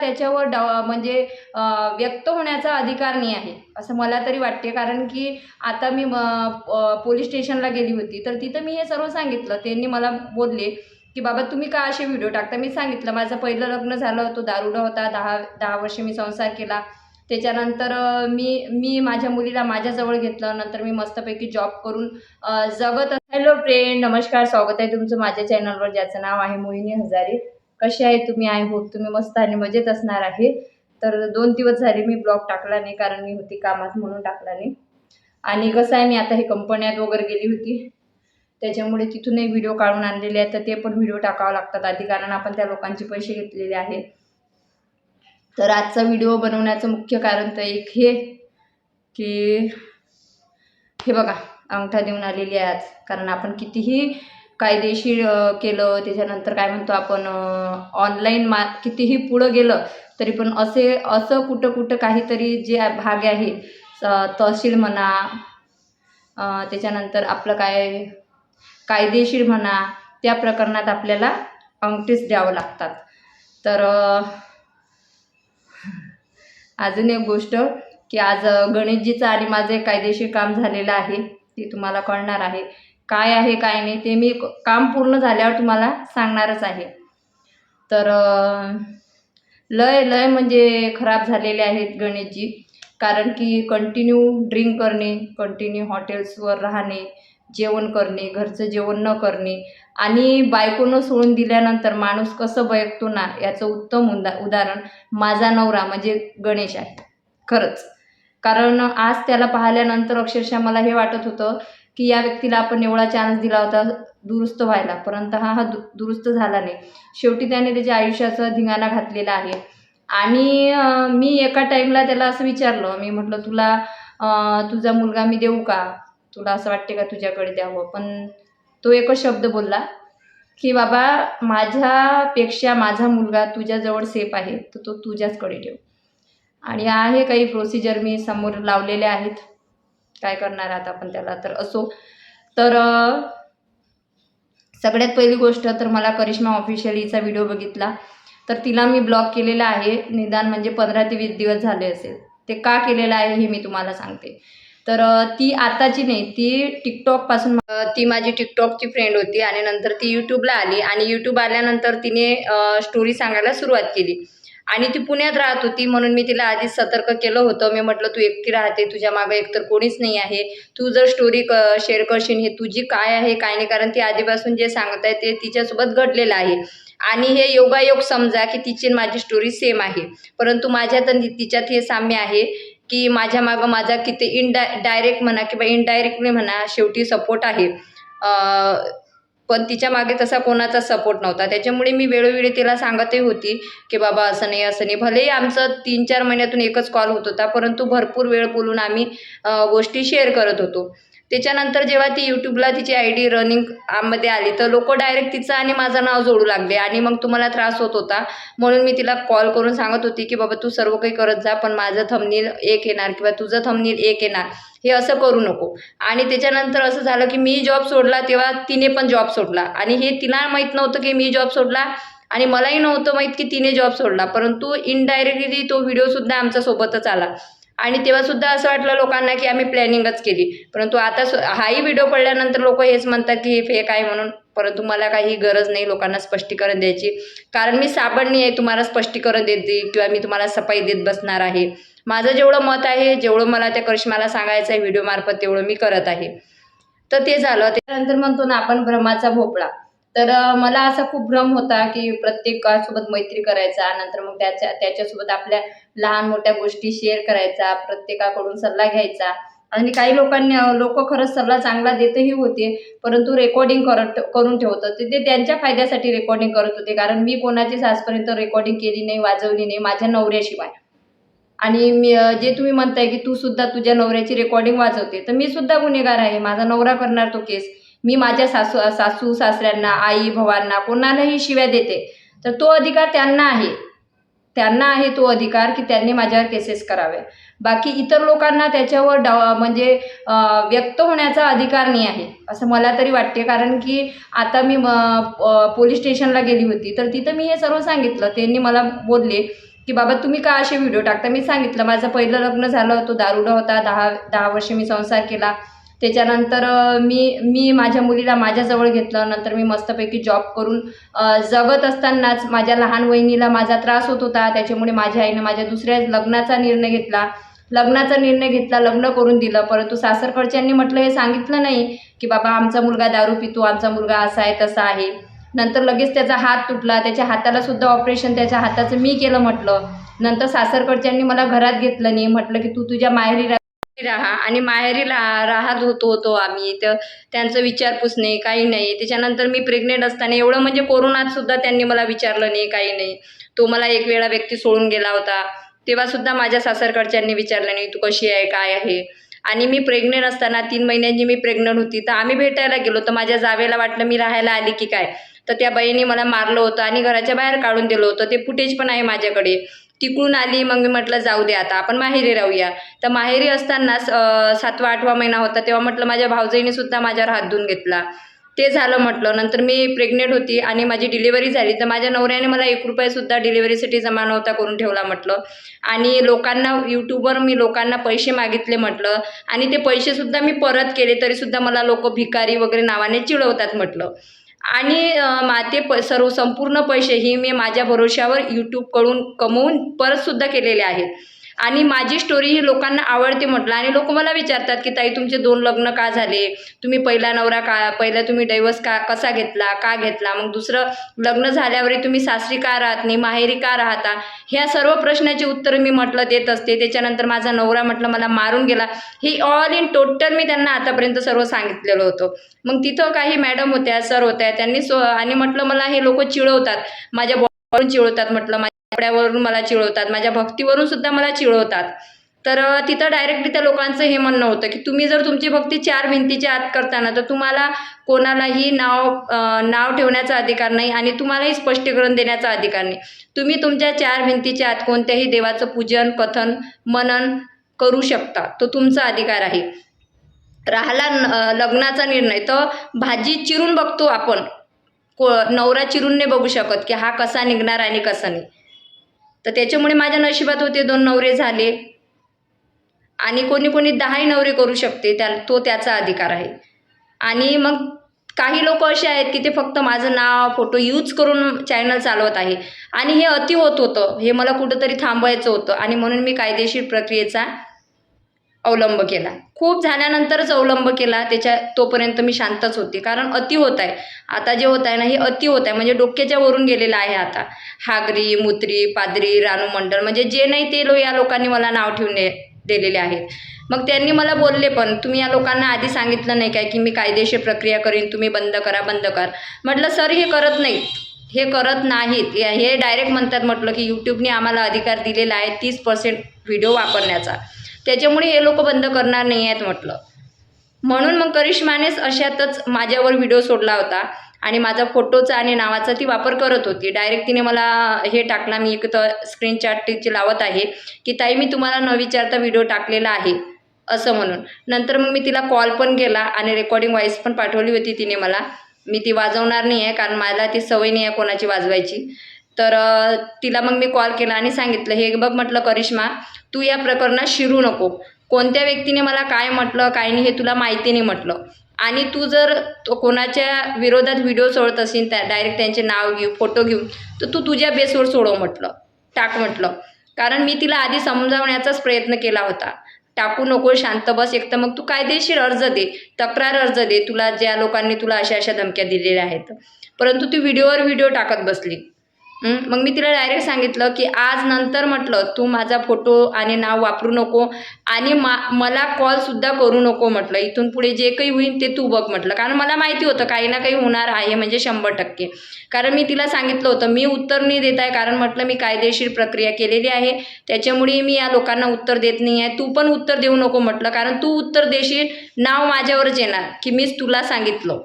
त्याच्यावर म्हणजे व्यक्त होण्याचा अधिकार नाही आहे असं मला तरी वाटते. कारण की आता मी पोलीस स्टेशनला गेली होती, तर तिथं मी हे सर्व सांगितलं. त्यांनी मला बोलले की बाबा तुम्ही का असे व्हिडिओ टाकता. मी सांगितलं माझं पहिलं लग्न झालं, तो दारुडा होता. 10 वर्ष मी संसार केला. त्याच्यानंतर मी मी माझ्या मुलीला माझ्याजवळ घेतलं. नंतर मी मस्तपैकी जॉब करून जगत. हॅलो फ्रेंड, नमस्कार, स्वागत आहे तुमचं माझ्या चॅनलवर, ज्याचं नाव आहे मोहिनी हजारे. कसे आहे तुम्ही? आय होप तुम्ही मस्त आणि मजेत असणार आहे. तर 2 दिवस झाले मी ब्लॉग टाकला नाही, कारण मी होती कामात म्हणून टाकला नाही. आणि कसं आहे, मी आता हे कंपन्यात वगैरे गेली होती, त्याच्यामुळे तिथूनही व्हिडिओ काढून आणलेले आहेत. तर ते पण व्हिडिओ टाकावं लागतात आधी, कारण आपण त्या लोकांचे पैसे घेतलेले आहेत. तर आजचा व्हिडिओ बनवण्याचं मुख्य कारण तर एक हे की हे बघा, अंगठा देऊन आलेली आहे आज. कारण आपण कितीही कायदेशीर केलं, त्याच्यानंतर काय म्हणतो आपण ऑनलाईन कितीही पुढं गेलं, तरी पण असं कुठं काहीतरी जे भाग आहे, तहसील म्हणा, त्याच्यानंतर आपलं काय कायदेशीर म्हणा, त्या प्रकरणात आपल्याला अंगठीच द्यावं लागतात. तर अजून एक गोष्ट की आज गणेशजीचं आणि माझं एक कायदेशीर काम झालेलं आहे, ते तुम्हाला कळणार आहे. काय आहे काय नाही ते मी काम पूर्ण झाल्यावर तुम्हाला सांगणारच आहे. तर लय म्हणजे खराब झालेले आहेत गणेशजी. कारण की कंटिन्यू ड्रिंक करणे, कंटिन्यू हॉटेल्सवर राहणे, जेवण करणे, घरचं जेवण न करणे, आणि बायकोनं सोडून दिल्यानंतर माणूस कसं बयकतो ना, याचं उत्तम उदाहरण माझा नवरा म्हणजे गणेश आहे खरंच. कारण आज त्याला पाहिल्यानंतर अक्षरशः मला हे वाटत होतं की या व्यक्तीला आपण एवढा चान्स दिला होता दुरुस्त व्हायला, परंतु हा दुरुस्त झाला नाही. शेवटी त्याने त्याच्या आयुष्याचा धिंगाणा घातलेला आहे. आणि मी एका टाईमला त्याला असं विचारलं, मी म्हटलं तुला तुझा मुलगा मी देऊ का, तुला असं वाटते का तुझ्याकडे द्यावं. पण तो एकच शब्द बोलला की बाबा माझ्यापेक्षा माझा मुलगा तुझ्याजवळ सेफ आहे, तर तो तुझ्याचकडे ठेव. आणि आहे काही प्रोसिजर मी समोर लावलेले आहेत, काय करणार आता आपण त्याला. तर असो. तर सगळ्यात पहिली गोष्ट तर मला करिश्मा ऑफिशियल हिचा व्हिडिओ बघितला, तर तिला मी ब्लॉक केलेला आहे. निदान म्हणजे 15 ते 20 दिवस झाले असेल. ते का केलेलं आहे हे मी तुम्हाला सांगते. तर ती आताची नाही, ती टिकटॉकपासून, ती माझी टिकटॉकची फ्रेंड होती आणि नंतर ती यूट्यूबला आली. आणि यूट्यूब आल्यानंतर तिने स्टोरी सांगायला सुरुवात केली. आणि ती पुण्यात राहत होती, म्हणून मी तिला आधीच सतर्क केलं होतं. मी म्हटलं तू एकटी राहते, तुझ्या मागं एकतर कोणीच नाही आहे, तू जर स्टोरी शेअर करशील हे तुझी काय आहे काय नाही. कारण ती आधीपासून जे सांगत आहे ते तिच्यासोबत घडलेलं आहे. आणि हे योगायोग समजा की तिची माझी स्टोरी सेम आहे, परंतु माझ्यात आणि तिच्यात हे साम्य आहे की माझ्या मागं माझा किती डायरेक्ट म्हणा किंवा इनडायरेक्टली म्हणा, शेवटी सपोर्ट आहे. पण तिच्या मागे तसा कोणाचा सपोर्ट नव्हता. त्याच्यामुळे मी वेळोवेळी तिला सांगतही होती की बाबा असं नाही असं नाही. भलेही आमचं 3-4 महिन्यातून एकच कॉल होत होता, परंतु भरपूर वेळ बोलून आम्ही गोष्टी शेअर करत होतो. त्याच्यानंतर जेव्हा ती यूट्यूबला तिची ID रनिंग मध्ये आली, तर लोक डायरेक्ट तिचं आणि माझं नाव जोडू लागले. आणि मग तुम्हाला त्रास होत होता, म्हणून मी तिला कॉल करून सांगत होती की बाबा तू सर्व काही करत जा, पण माझं थंबनेल एक येणार किंवा तुझं थंबनेल एक येणार, हे असं करू नको. आणि त्याच्यानंतर असं झालं की मी जॉब सोडला, तेव्हा तिने पण जॉब सोडला. आणि हे तिला माहीत नव्हतं की मी जॉब सोडला, आणि मलाही नव्हतं माहीत की तिने जॉब सोडला, परंतु इनडायरेक्टली तो व्हिडिओसुद्धा आमच्यासोबतच आला. आणि तेव्हासुद्धा असं वाटलं लोकांना की आम्ही प्लॅनिंगच केली. परंतु आता हाही व्हिडिओ पडल्यानंतर लोक हेच म्हणतात की हे फेक आहे म्हणून. परंतु मला काही गरज नाही लोकांना स्पष्टीकरण द्यायची, कारण मी साबणणी आहे तुम्हाला स्पष्टीकरण देते किंवा मी तुम्हाला सफाई देत बसणार आहे. माझं जेवढं मत आहे, जेवढं मला त्या करिश्माला सांगायचं आहे व्हिडिओमार्फत, तेवढं मी करत आहे. तर ते झालं. त्यानंतर म्हणतो ना आपण भ्रमाचा भोपळा. तर मला असा खूप भ्रम होता की प्रत्येकासोबत मैत्री करायचा, नंतर मग त्याच्यासोबत आपल्या लहान मोठ्या गोष्टी शेअर करायचा, प्रत्येकाकडून सल्ला घ्यायचा. आणि काही लोक खरंच सल्ला चांगला देतही होते, परंतु रेकॉर्डिंग करून ठेवत होते. ते त्यांच्या फायद्यासाठी रेकॉर्डिंग करत होते. कारण मी कोणाचीच आजपर्यंत रेकॉर्डिंग केली नाही, वाजवली नाही, माझ्या नवऱ्याशिवाय. आणि मी जे तुम्ही म्हणताय की तू सुद्धा तुझ्या नवऱ्याची रेकॉर्डिंग वाजवते, तर मी सुद्धा गुन्हेगार आहे. माझा नवरा करणार तो केस. मी माझ्या सासू सासऱ्यांना, आई भावांना, कोणालाही शिव्या देते, तर तो अधिकार त्यांना आहे तो अधिकार की त्यांनी माझ्यावर केसेस करावे. बाकी इतर लोकांना त्याच्यावर म्हणजे व्यक्त होण्याचा अधिकार नाही आहे असं मला तरी वाटते. कारण की आता मी पोलीस स्टेशनला गेली होती, तर तिथं मी हे सर्व सांगितलं. त्यांनी मला बोलले की बाबा तुम्ही का असे व्हिडिओ टाकता. मी सांगितलं माझं पहिलं लग्न झालं, तो दारुडा होता. 10 वर्ष मी संसार केला. त्याच्यानंतर मी माझ्या मुलीला माझ्याजवळ घेतलं. नंतर मी मस्तपैकी जॉब करून जगत असतानाच माझ्या लहान वहिनीला माझा त्रास होत होता. त्याच्यामुळे माझ्या आईनं माझ्या दुसऱ्या लग्नाचा निर्णय घेतला. लग्न करून दिलं. परंतु सासरकडच्यांनी म्हटलं, हे सांगितलं नाही की बाबा आमचा मुलगा दारू पितो, आमचा मुलगा असा आहे तसा आहे. नंतर लगेच त्याचा हात तुटला. त्याच्या हाताला सुद्धा ऑपरेशन त्याच्या हाताचं मी केलं म्हटलं. नंतर सासरकडच्यांनी मला घरात घेतलं नाही. म्हटलं की तू तुझ्या माहेरी राहा. आणि माहेरी राहत होतो आम्ही. तर त्यांचं विचारपूस नाही, काही नाही. त्याच्यानंतर मी प्रेग्नेंट असताना एवढं म्हणजे कोरोनात सुद्धा त्यांनी मला विचारलं नाही, काही नाही. तो मला एक वेळा व्यक्ती सोडून गेला होता, तेव्हा सुद्धा माझ्या सासरकडच्यांनी विचारलं नाही, तू कशी आहे, काय आहे. आणि मी प्रेग्नेंट असताना 3 महिन्यांची मी प्रेग्नंट होती, तर आम्ही भेटायला गेलो. तर माझ्या जावेला वाटलं मी राहायला आली की काय. तर त्या बाईने मला मारलं होतं आणि घराच्या बाहेर काढून दिलं होतं. ते फुटेज पण आहे माझ्याकडे. तिकडून आली, मग मी म्हटलं जाऊ दे आता आपण माहेरी राहूया. तर माहेरी असतानाच 7वा-8वा महिना होता, तेव्हा म्हटलं माझ्या भाऊजाईने सुद्धा माझ्यावर हात धुवून घेतला. ते झालं म्हटलं. नंतर मी प्रेग्नेंट होती आणि माझी डिलिव्हरी झाली. तर माझ्या नवऱ्याने मला ₹1 डिलिव्हरीसाठी जमा नव्हता करून ठेवला म्हटलं. आणि यूट्यूबवर मी लोकांना पैसे मागितले म्हटलं. आणि ते पैसेसुद्धा मी परत केले, तरीसुद्धा मला लोक भिकारी वगैरे नावाने चिडवतात म्हटलं. आणि सर्व संपूर्ण पैसे ही मी माझ्या भरोश्यावर यूट्यूबकडून कमवून परतसुद्धा केलेले आहेत. आणि माझी स्टोरी ही लोकांना आवडते म्हटलं. आणि लोक मला विचारतात की ताई तुमचे 2 लग्न का झाले, तुम्ही पहिला तुम्ही डायव्हर्स कसा घेतला, का घेतला, मग दुसरं लग्न झाल्यावरही तुम्ही सासरी का राहत नाही, माहेरी का राहता. ह्या सर्व प्रश्नाची उत्तरं मी म्हटलं देत असते. त्याच्यानंतर माझा नवरा म्हटलं मला मारून गेला, ही ऑल इन टोटल मी त्यांना आतापर्यंत सर्व सांगितलेलं होतं. मग तिथं काही मॅडम होत्या, सर होत्या, त्यांनी आणि म्हटलं मला हे लोक चिडवतात, माझ्या बॉडीवरून चिडवतात म्हटलं, माझ्या कपड्यावरून मला चिडवतात, माझ्या भक्तीवरून सुद्धा मला चिडवतात. तर तिथं डायरेक्टली त्या लोकांचं हे म्हणणं होतं की तुम्ही जर तुमची भक्ती 4 भिंतीच्या आत करताना, तर तुम्हाला कोणालाही नाव ठेवण्याचा अधिकार नाही आणि तुम्हालाही स्पष्टीकरण देण्याचा अधिकार नाही. तुम्ही तुमच्या 4 भिंतीच्या आत कोणत्याही देवाचं पूजन, कथन, मनन करू शकता, तो तुमचा अधिकार आहे. राहिला लग्नाचा निर्णय, तर भाजी चिरून बघतो आपण, नवरा चिरून नाही बघू शकत की हा कसा निघणार आणि कसा नाही. तर त्याच्यामुळे माझ्या नशिबात होते 2 नवरे झाले. आणि कोणी 10ही नवरे करू शकते, तो त्याचा अधिकार आहे. आणि मग काही लोक असे आहेत की ते फक्त माझं नाव, फोटो यूज करून चॅनल चालवत आहे. आणि हे अति होत होतं, हे मला कुठंतरी थांबवायचं होतं. आणि म्हणून मी कायदेशीर प्रक्रियेचा अवलंब केला. खूप झाल्यानंतरच अवलंब केला, तोपर्यंत मी शांतच होते. कारण अति होत आहे, आता जे होत आहे ना, हे अति होत आहे, म्हणजे डोक्याच्या वरून गेलेलं आहे आता. हागरी, मुत्री, पादरी, रानू मंडळ, म्हणजे जे नाही ते या लोकांनी मला नाव ठेवून दिलेले आहेत. मग त्यांनी मला बोलले पण, तुम्ही या लोकांना आधी सांगितलं नाही काय की मी कायदेशीर प्रक्रिया करीन, तुम्ही बंद करा. म्हटलं सर हे करत नाहीत. हे डायरेक्ट म्हणतात म्हटलं की यूट्यूबने आम्हाला अधिकार दिलेला आहे 30% व्हिडिओ वापरण्याचा, त्याच्यामुळे हे लोक बंद करणार नाही आहेत म्हटलं. म्हणून मग करिश्मानेच अशातच माझ्यावर व्हिडिओ सोडला होता आणि माझा फोटोचा आणि नावाचा ती वापर करत होती. डायरेक्ट तिने मला हे टाकला, मी एक स्क्रीनशॉट तिची लावत आहे की ताई मी तुम्हाला न विचारता व्हिडिओ टाकलेला आहे असं म्हणून. नंतर मग मी तिला कॉल पण केला आणि रेकॉर्डिंग व्हॉईस पण पाठवली होती तिने मला. मी ती वाजवणार नाही आहे, कारण मला ती सवय नाही आहे कोणाची वाजवायची. तर तिला मग मी कॉल केला आणि सांगितलं, हे बघ म्हटलं करिश्मा, तू या प्रकरणात शिरू नको. कोणत्या व्यक्तीने मला काय म्हटलं काय नाही हे तुला माहिती नाही म्हटलं. आणि तू जर कोणाच्या विरोधात व्हिडिओ सोडत असेल, डायरेक्ट त्यांचे नाव घेऊ, फोटो घेऊन, तर तू तुझ्या बेसवर सोडव म्हटलं, टाक म्हटलं. कारण मी तिला आधी समजावण्याचाच प्रयत्न केला होता, टाकू नको, शांत बस. एक तर मग तू कायदेशीर अर्ज दे, तक्रार अर्ज दे, तुला ज्या लोकांनी तुला अशा धमक्या दिलेल्या आहेत. परंतु ती व्हिडिओ टाकत बसली. मग मी तिला डायरेक्ट सांगितलं की आज नंतर म्हटलं तू माझा फोटो आणि नाव वापरू नको आणि मला कॉलसुद्धा करू नको म्हटलं. इथून पुढे जे काही होईल ते तू बघ म्हटलं. कारण मला माहिती होतं काही ना काही होणार आहे, म्हणजे 100%. कारण मी तिला सांगितलं होतं मी उत्तर नाही देत आहे, कारण म्हटलं मी कायदेशीर प्रक्रिया केलेली आहे, त्याच्यामुळे मी या लोकांना उत्तर देत नाही आहे. तू पण उत्तर देऊ नको म्हटलं, कारण तू उत्तर देशील नाव माझ्यावरच येणार की मीच तुला सांगितलं.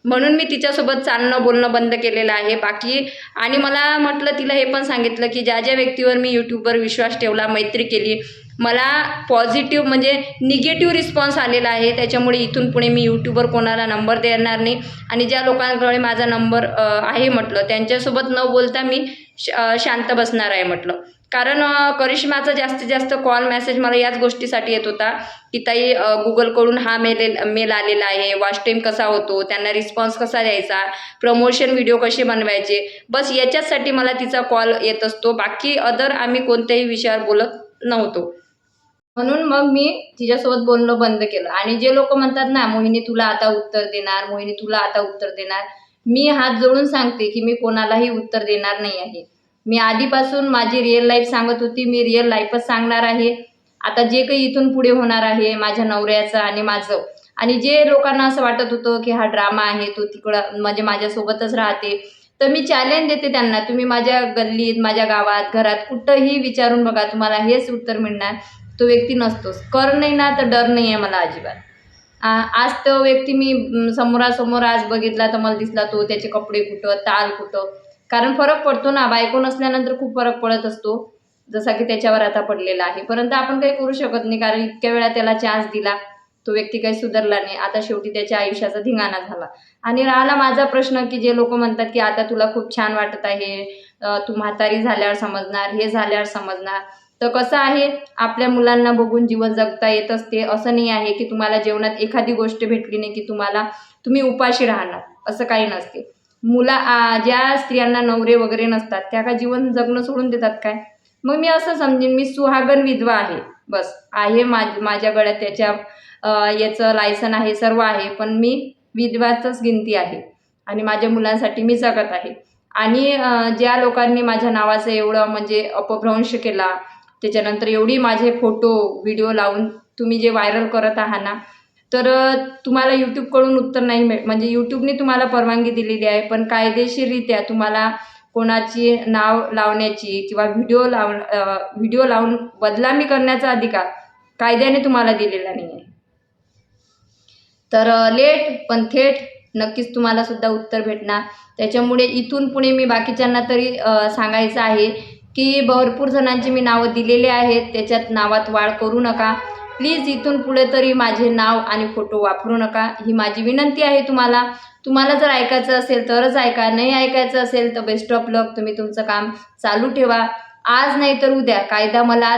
म्हणून मी तिच्यासोबत चालणं बोलणं बंद केलेलं आहे. बाकी आणि मला म्हटलं तिला हे पण सांगितलं की ज्या व्यक्तीवर मी यूट्यूबवर विश्वास ठेवला, मैत्री केली, मला पॉझिटिव्ह म्हणजे निगेटिव्ह रिस्पॉन्स आलेला आहे, त्याच्यामुळे इथून पुढे मी यूट्यूबवर कोणाला नंबर देणार नाही. आणि ज्या लोकांकडे माझा नंबर आहे म्हटलं त्यांच्यासोबत न बोलता मी शांत बसणार आहे म्हटलं. कारण करिश्माचा जास्तीत जास्त कॉल मेसेज मला याच गोष्टीसाठी येत होता की ताई गुगलकडून हा मेल आलेला आहे, वॉच टाईम कसा होतो, त्यांना रिस्पॉन्स कसा द्यायचा, प्रमोशन व्हिडिओ कसे बनवायचे, बस याच्याचसाठी मला तिचा कॉल येत असतो. बाकी अदर आम्ही कोणत्याही विषयावर बोलत नव्हतो. म्हणून मग मी तिच्यासोबत बोलणं बंद केलं. आणि जे लोक म्हणतात ना, मोहिनी तुला आता उत्तर देणार, मोहिनी तुला आता उत्तर देणार, मी हात जोडून सांगते की मी कोणालाही उत्तर देणार नाही आहे. मी आधीपासून माझी रिअल लाईफ सांगत होती, मी रिअल लाईफच सांगणार आहे. आता जे काही इथून पुढे होणार आहे माझ्या नवऱ्याचं आणि माझं, आणि जे लोकांना असं वाटत होतं की हा ड्रामा आहे, तो तिकडं म्हणजे माझ्यासोबतच राहते, तर मी चॅलेंज देते त्यांना, तुम्ही माझ्या गल्लीत, माझ्या गावात, घरात कुठंही विचारून बघा, तुम्हाला हेच उत्तर मिळणार, तो व्यक्ती नसतोच. कर नाही ना तर डर नाही आहे मला अजिबात. आज तो व्यक्ती मी समोरासमोर आज बघितला तर मला दिसला तो, त्याचे कपडे कुठं, ताल कुठं, कारण फरक पडतो ना, बायको नसल्यानंतर खूप फरक पडत असतो, जसा की त्याच्यावर आता पडलेला आहे. परंतु आपण काही करू शकत नाही, कारण इतक्या वेळा त्याला चान्स दिला, तो व्यक्ती काही सुधारला नाही. आता शेवटी त्याच्या आयुष्याचा धिंगाणा झाला. आणि राहिला माझा प्रश्न की जे लोक म्हणतात की आता तुला खूप छान वाटत आहे, तू म्हातारी झाल्यावर समजणार, हे झाल्यावर समजणार, तर कसं आहे, आपल्या मुलांना बघून जीवन जगता येत असते. असं नाही आहे की तुम्हाला जेवणात एखादी गोष्ट भेटली नाही की तुम्ही उपाशी राहणार, असं काही नसते. ज्या स्त्रियांना नवरे वगैरे नसतात त्या का जीवन जगणं सोडून देतात काय? मग मी असं समजेन, मी सुहागन विधवा आहे, बस आहे. माझ्या गळ्यात त्याच्या याचं लायसन आहे, सर्व आहे, पण मी विधवाचंच गिनती आहे आणि माझ्या मुलांसाठी मी जगत आहे. आणि ज्या लोकांनी माझ्या नावाचं एवढं म्हणजे अपभ्रंश केला, त्याच्यानंतर एवढी माझे फोटो व्हिडिओ लावून तुम्ही जे व्हायरल करत आहात ना, तर तुम्हाला यूट्यूबकडून उत्तर नाही म्हणजे यूट्यूबने तुम्हाला परवानगी दिलेली आहे, पण कायदेशीररित्या तुम्हाला कोणाची नाव लावण्याची किंवा व्हिडिओ लावून बदनामी करण्याचा अधिकार कायद्याने तुम्हाला दिलेला नाही आहे. तर लेट पण थेट नक्कीच तुम्हाला सुद्धा उत्तर भेटणार. त्याच्यामुळे इथून पुढे मी बाकीच्यांना तरी सांगायचं आहे की भरपूर जणांची मी नावं दिलेले आहेत, त्याच्यात नावात वाढ करू नका प्लीज. इथून पुढे तरी माझे नाव आणि फोटो वापरू नका, ही माझी विनंती आहे तुम्हाला. तुम्हाला जर ऐकायचं असेल तरच ऐका, नाही ऐकायचं असेल तर बेस्ट ऑफ लक, तुम्ही तुमचं काम चालू ठेवा. आज नाही तर उद्या कायदा मला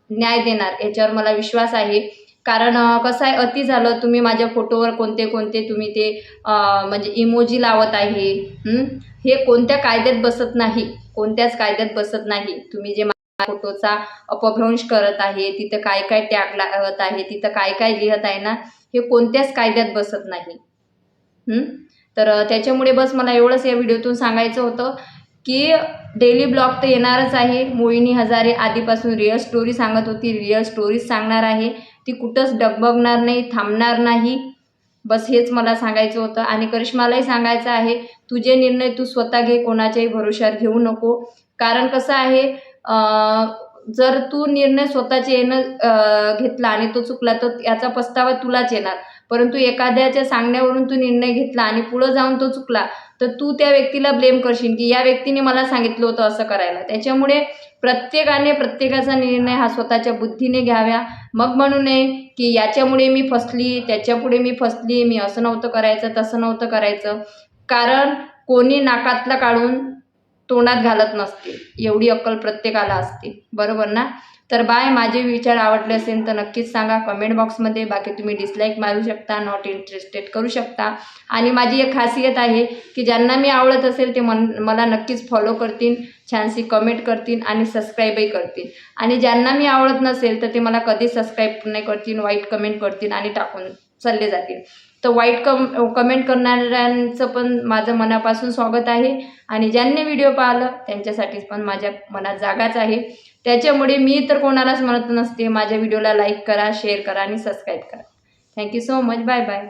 न्याय देणार, याच्यावर मला विश्वास आहे. कारण कसं आहे, अति झालं. तुम्ही माझ्या फोटोवर कोणते तुम्ही ते म्हणजे इमोजी लावत आहे, हे कोणत्या कायद्यात बसत नाही, कोणत्याच कायद्यात बसत नाही. तुम्ही जे फोटोचा अपभ्रंश करत आहे, तिथं काय टॅग लावत आहे, तिथं काय लिहत आहे ना, हे कोणत्याच कायद्यात बसत नाही. तर त्याच्यामुळे बस मला एवढंच या व्हिडिओतून सांगायचं होतं की डेली ब्लॉग तर येणारच आहे. मोहिनी हजारे आधीपासून रिअल स्टोरी सांगत होती, रिअल स्टोरीज सांगणार आहे, ती कुठंच डगमगणार नाही, थांबणार नाही. बस हेच मला सांगायचं होतं. आणि करिश्मालाही सांगायचं आहे, तुझे निर्णय तू स्वतः घे, कोणाच्याही भरोश्यावर घेऊ नको. कारण कसं आहे, जर तू निर्णय स्वतःचे घेतला आणि तो चुकला तर याचा पस्तावा तुलाच येणार. परंतु एखाद्याच्या सांगण्यावरून तू निर्णय घेतला आणि पुढं जाऊन तो चुकला तर तू त्या व्यक्तीला ब्लेम करशील की या व्यक्तीने मला सांगितलं होतं असं करायला. त्याच्यामुळे प्रत्येकाने प्रत्येकाचा निर्णय हा स्वतःच्या बुद्धीने घ्यावा. मग म्हणू नये की याच्यामुळे मी फसली, त्याच्यापुढे मी फसली, मी असं नव्हतं करायचं, तसं नव्हतं करायचं. कारण कोणी नाकातला काढून तोंडात घालत नसते, एवढी अक्कल प्रत्येकाला असते, बरोबर ना? तर बाय. माझे विचार आवडले असेल तर नक्कीच सांगा कमेंट बॉक्समध्ये. बाकी तुम्ही डिसलाईक मारू शकता, नॉट इंटरेस्टेड करू शकता. आणि माझी एक खासियत आहे की ज्यांना मी आवडत असेल ते मला नक्कीच फॉलो करतील, छानशी कमेंट करतील आणि सबस्क्राईबही करतील. आणि ज्यांना मी आवडत नसेल तर ते मला कधीच सबस्क्राईब नाही करतील, वाईट कमेंट करतील आणि टाकून चालले जातील. तर वाईट कमेंट करणाऱ्यांचं पण माझं मनापासून स्वागत आहे. आणि ज्यांनी व्हिडिओ पाहिलं त्यांच्यासाठीच पण माझ्या मनात जागाच आहे. त्याच्यामुळे मी तर कोणालाच म्हणत नसते, माझ्या व्हिडिओला लाईक करा, शेअर करा आणि सबस्क्राईब करा. Thank you so much. Bye bye.